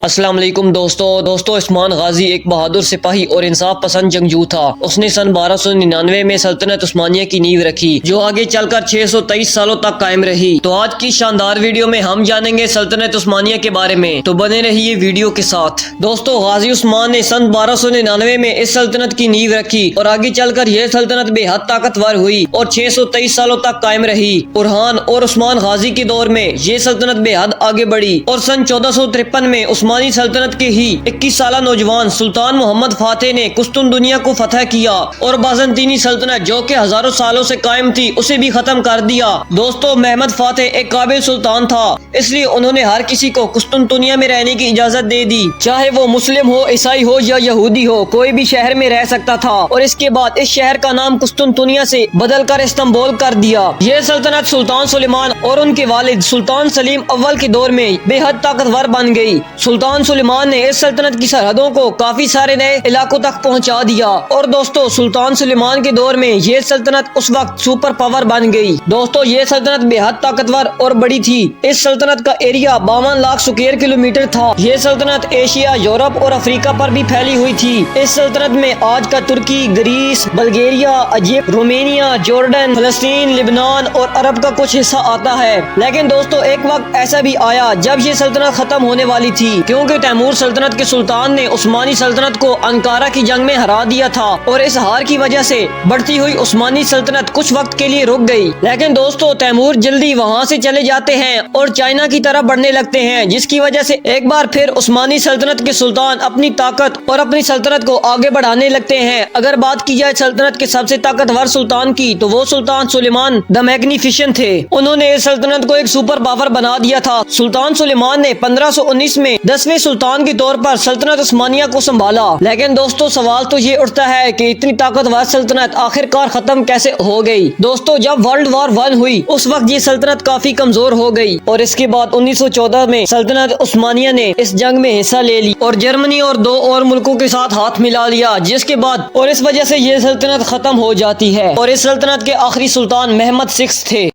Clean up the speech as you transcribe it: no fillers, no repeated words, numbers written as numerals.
السلام علیکم دوستو عثمان غازی ایک بہادر سپاہی اور انصاف پسند جنگجو تھا۔ اس نے سن 1299 میں سلطنت عثمانیہ کی نیو رکھی جو آگے چل کر 623 سالوں تک قائم رہی۔ تو آج کی شاندار ویڈیو میں ہم جانیں گے سلطنت عثمانیہ کے بارے میں، تو بنے رہیے ویڈیو کے ساتھ۔ دوستو غازی عثمان نے سن 1299 میں اس سلطنت کی نیو رکھی اور آگے چل کر یہ سلطنت بے حد طاقتور ہوئی اور 623 سالوں تک قائم رہی۔ برہان اور عثمان غازی کے دور میں یہ سلطنت بے حد آگے بڑھی اور سن 1453 میں عثمانی سلطنت کے ہی 21 سالہ نوجوان سلطان محمد فاتح نے قسطن دنیا کو فتح کیا اور بازنطینی سلطنت جو کہ ہزاروں سالوں سے قائم تھی اسے بھی ختم کر دیا۔ دوستو محمد فاتح ایک قابل سلطان تھا، اس لیے انہوں نے ہر کسی کو قسطن دنیا میں رہنے کی اجازت دے دی، چاہے وہ مسلم ہو، عیسائی ہو یا یہودی ہو، کوئی بھی شہر میں رہ سکتا تھا۔ اور اس کے بعد اس شہر کا نام قسطن دنیا سے بدل کر استنبول کر دیا۔ یہ سلطنت سلطان سلیمان اور ان کے والد سلطان سلیم اول کے دور میں بے حد طاقتور بن گئی۔ سلطان سلیمان نے اس سلطنت کی سرحدوں کو کافی سارے نئے علاقوں تک پہنچا دیا اور دوستو سلطان سلیمان کے دور میں یہ سلطنت اس وقت سپر پاور بن گئی۔ دوستو یہ سلطنت بے حد طاقتور اور بڑی تھی۔ اس سلطنت کا ایریا 52 لاکھ سکوائر کلومیٹر تھا۔ یہ سلطنت ایشیا، یورپ اور افریقہ پر بھی پھیلی ہوئی تھی۔ اس سلطنت میں آج کا ترکی، گریس، بلغیریا، ایجپٹ، رومانیہ، جارڈن، فلسطین، لبنان اور عرب کا کچھ حصہ آتا ہے۔ لیکن دوستو ایک وقت ایسا بھی آیا جب یہ سلطنت ختم ہونے والی تھی، کیونکہ تیمور سلطنت کے سلطان نے عثمانی سلطنت کو انکارا کی جنگ میں ہرا دیا تھا اور اس ہار کی وجہ سے بڑھتی ہوئی عثمانی سلطنت کچھ وقت کے لیے رک گئی۔ لیکن دوستو تیمور جلدی وہاں سے چلے جاتے ہیں اور چائنا کی طرف بڑھنے لگتے ہیں، جس کی وجہ سے ایک بار پھر عثمانی سلطنت کے سلطان اپنی طاقت اور اپنی سلطنت کو آگے بڑھانے لگتے ہیں۔ اگر بات کی جائے سلطنت کے سب سے طاقتور سلطان کی تو وہ سلطان سلیمان دی میگنیفیشنٹ تھے۔ انہوں نے اس سلطنت کو ایک سپر پاور بنا دیا تھا۔ سلطان سلیمان نے 1519 میں 10ویں سلطان کے طور پر سلطنت عثمانیہ کو سنبھالا۔ لیکن دوستو سوال تو یہ اٹھتا ہے کہ اتنی طاقتور سلطنت آخر کار ختم کیسے ہو گئی؟ دوستو جب ورلڈ وار 1 ہوئی اس وقت یہ سلطنت کافی کمزور ہو گئی اور اس کے بعد 1914 میں سلطنت عثمانیہ نے اس جنگ میں حصہ لے لی اور جرمنی اور 2 اور ملکوں کے ساتھ ہاتھ ملا لیا، جس کے بعد اور اس وجہ سے یہ سلطنت ختم ہو جاتی ہے اور اس سلطنت کے آخری سلطان محمد 6 تھے۔